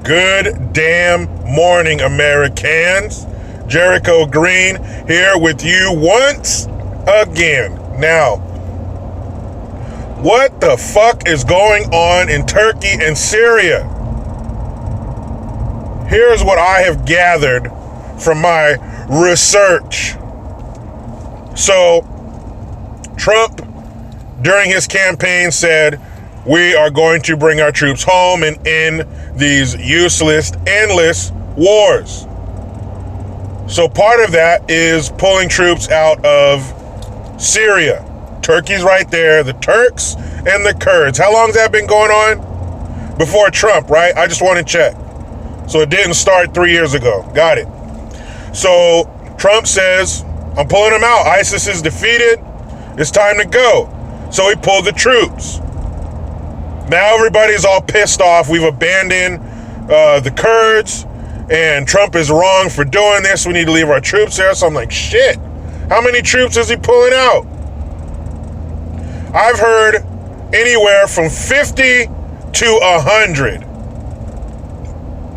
Good damn morning, Americans. Jericho Green here with you once again. Now, what the fuck is going on in Turkey and Syria? Here's what I have gathered from my research. So, Trump, during his campaign, said, we are going to bring our troops home and end these useless, endless wars. So part of that is pulling troops out of Syria. Turkey's right there, the Turks and the Kurds. How long's that been going on? Before Trump, right? I just want to check. So it didn't start 3 years ago. Got it. So Trump says, I'm pulling them out. ISIS is defeated. It's time to go. So he pulled the troops. Now everybody's all pissed off. We've abandoned the Kurds, and Trump is wrong for doing this. We need to leave our troops there. So I'm like, shit. How many troops is he pulling out? I've heard anywhere from 50 to 100.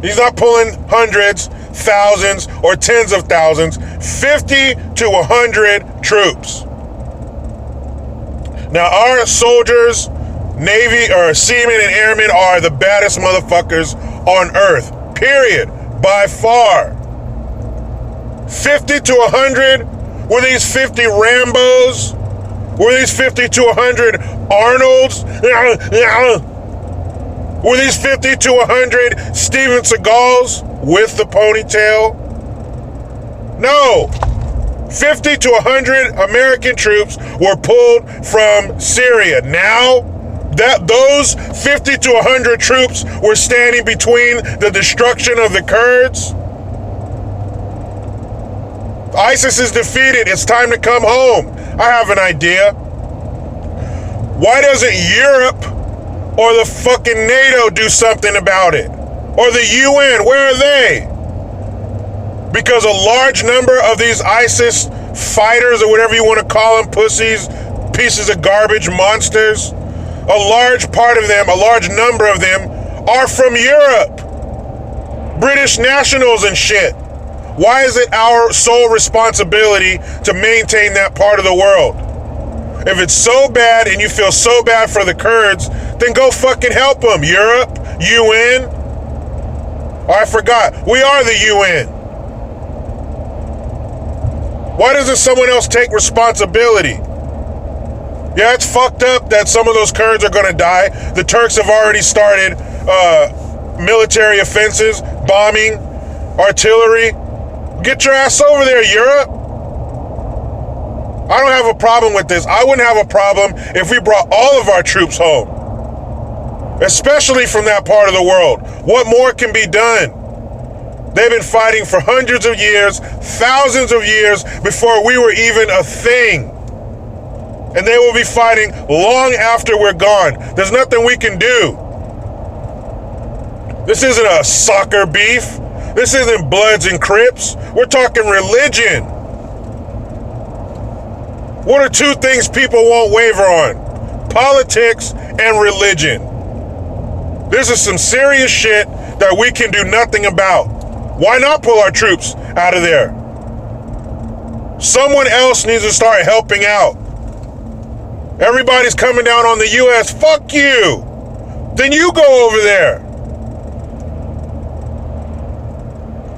He's not pulling hundreds, thousands, or tens of thousands. 50 to 100 troops. Now our soldiers, Navy or seamen and airmen are the baddest motherfuckers on earth, period, by far. 50 to 100? Were these 50 Rambos? Were these 50 to 100 Arnolds? Were these 50 to 100 Steven Seagals with the ponytail? No. 50 to 100 American troops were pulled from Syria. Now, those 50 to 100 troops were standing between the destruction of the Kurds. ISIS is defeated. It's time to come home. I have an idea. Why doesn't Europe or the fucking NATO do something about it? Or the UN, where are they? Because a large number of these ISIS fighters, or whatever you want to call them, pussies, pieces of garbage, monsters, a large part of them, a large number of them, are from Europe. British nationals and shit. Why is it our sole responsibility to maintain that part of the world? If it's so bad and you feel so bad for the Kurds, then go fucking help them. Europe, UN. Oh, I forgot. We are the UN. Why doesn't someone else take responsibility? Yeah, it's fucked up that some of those Kurds are going to die. The Turks have already started military offenses, bombing, artillery. Get your ass over there, Europe. I don't have a problem with this. I wouldn't have a problem if we brought all of our troops home, especially from that part of the world. What more can be done? They've been fighting for hundreds of years, thousands of years before we were even a thing. And they will be fighting long after we're gone. There's nothing we can do. This isn't a soccer beef. This isn't Bloods and Crips. We're talking religion. What are two things people won't waver on? Politics and religion. This is some serious shit that we can do nothing about. Why not pull our troops out of there? Someone else needs to start helping out. Everybody's coming down on the U.S. Fuck you. Then you go over there.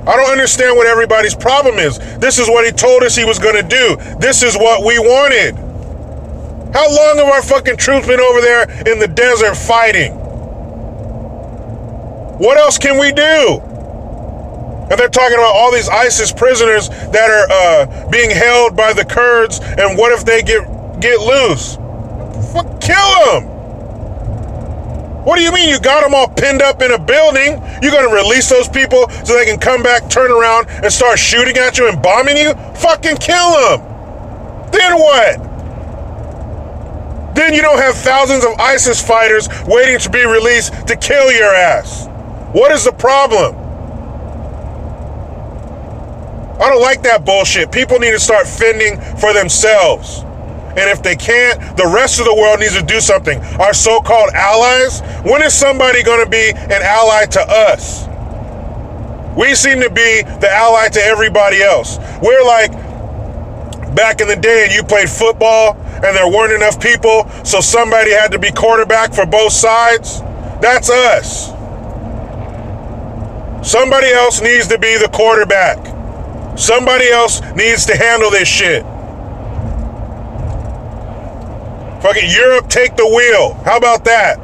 I don't understand what everybody's problem is. This is what he told us he was going to do. This is what we wanted. How long have our fucking troops been over there in the desert fighting? What else can we do? And they're talking about all these ISIS prisoners that are being held by the Kurds, and what if they get loose? Fuck, kill them. What do you mean you got them all pinned up in a building? You're going to release those people so they can come back, turn around, and start shooting at you and bombing you? Fucking kill them. Then what? Then you don't have thousands of ISIS fighters waiting to be released to kill your ass. What is the problem? I don't like that bullshit. People need to start fending for themselves. And if they can't, the rest of the world needs to do something. Our so-called allies, when is somebody going to be an ally to us? We seem to be the ally to everybody else. We're like back in the day and you played football and there weren't enough people, so somebody had to be quarterback for both sides. That's us. Somebody else needs to be the quarterback. Somebody else needs to handle this shit. Fucking Europe, take the wheel. How about that?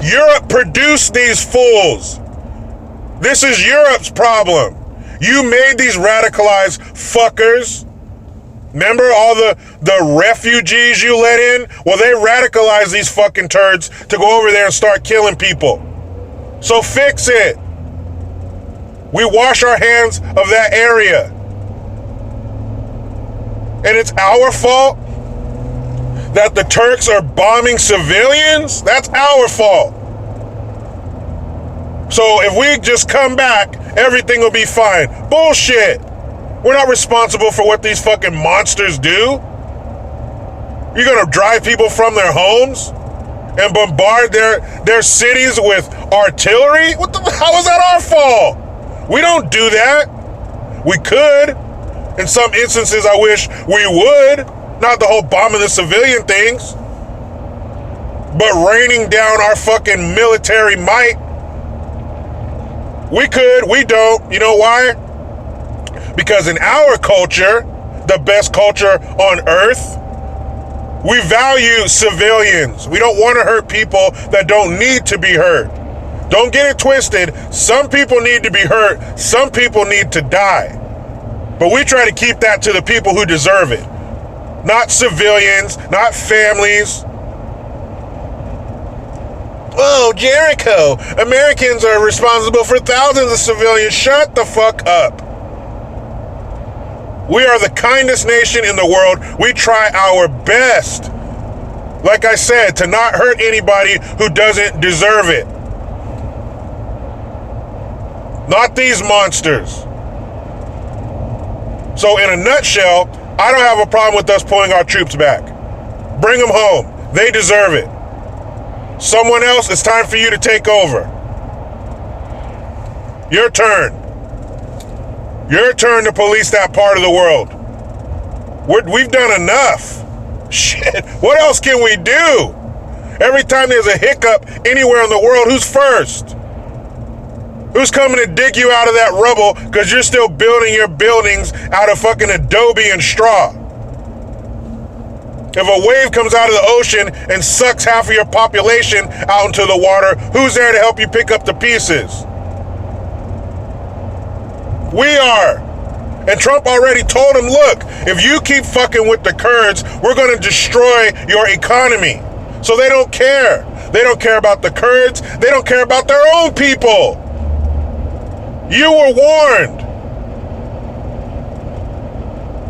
Europe produced these fools. This is Europe's problem. You made these radicalized fuckers. Remember all the refugees you let in? Well, they radicalized these fucking turds to go over there and start killing people. So fix it. We wash our hands of that area. And it's our fault that the Turks are bombing civilians? That's our fault. So if we just come back, everything will be fine. Bullshit. We're not responsible for what these fucking monsters do. You're gonna drive people from their homes and bombard their cities with artillery? How is that our fault? We don't do that. We could. In some instances, I wish we would. Not the whole bombing the civilian things. But raining down our fucking military might. We could, we don't. You know why? Because in our culture, the best culture on earth, we value civilians. We don't want to hurt people that don't need to be hurt. Don't get it twisted. Some people need to be hurt. Some people need to die. But we try to keep that to the people who deserve it. Not civilians, not families. Oh, Jericho. Americans are responsible for thousands of civilians. Shut the fuck up. We are the kindest nation in the world. We try our best, like I said, to not hurt anybody who doesn't deserve it. Not these monsters. So in a nutshell, I don't have a problem with us pulling our troops back. Bring them home. They deserve it. Someone else, it's time for you to take over. Your turn. Your turn to police that part of the world. We've done enough. Shit, what else can we do? Every time there's a hiccup anywhere in the world, who's first? Who's coming to dig you out of that rubble because you're still building your buildings out of fucking adobe and straw? If a wave comes out of the ocean and sucks half of your population out into the water, who's there to help you pick up the pieces? We are. And Trump already told him, look, if you keep fucking with the Kurds, we're going to destroy your economy. So they don't care. They don't care about the Kurds. They don't care about their own people. You were warned.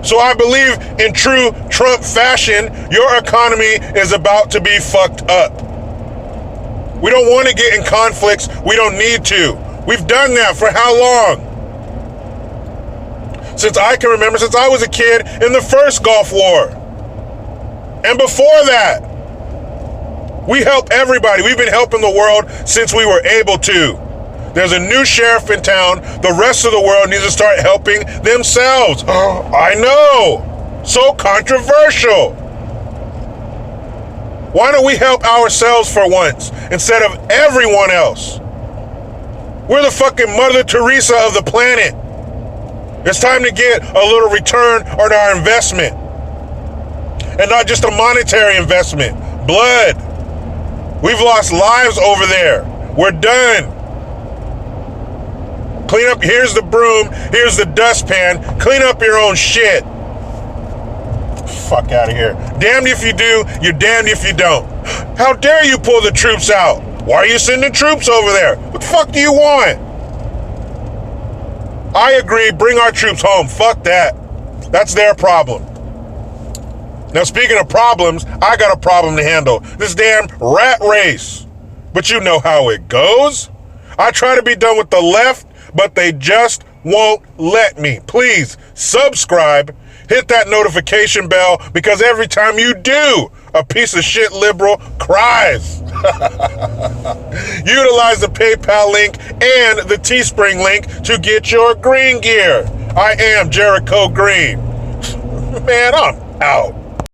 So I believe in true Trump fashion, your economy is about to be fucked up. We don't want to get in conflicts. We don't need to. We've done that for how long? Since I can remember, since I was a kid in the first Gulf War. And before that, we help everybody. We've been helping the world since we were able to. There's a new sheriff in town. The rest of the world needs to start helping themselves. I know. So controversial. Why don't we help ourselves for once instead of everyone else? We're the fucking Mother Teresa of the planet. It's time to get a little return on our investment. And not just a monetary investment. Blood. We've lost lives over there. We're done. Clean up, here's the broom, here's the dustpan. Clean up your own shit. Fuck out of here. Damned if you do, you're damned if you don't. How dare you pull the troops out? Why are you sending troops over there? What the fuck do you want? I agree, bring our troops home. Fuck that. That's their problem. Now, speaking of problems, I got a problem to handle. This damn rat race. But you know how it goes. I try to be done with the left, but they just won't let me. Please subscribe, hit that notification bell, because every time you do, a piece of shit liberal cries. Utilize the PayPal link and the Teespring link to get your green gear. I am Jericho Green. Man, I'm out.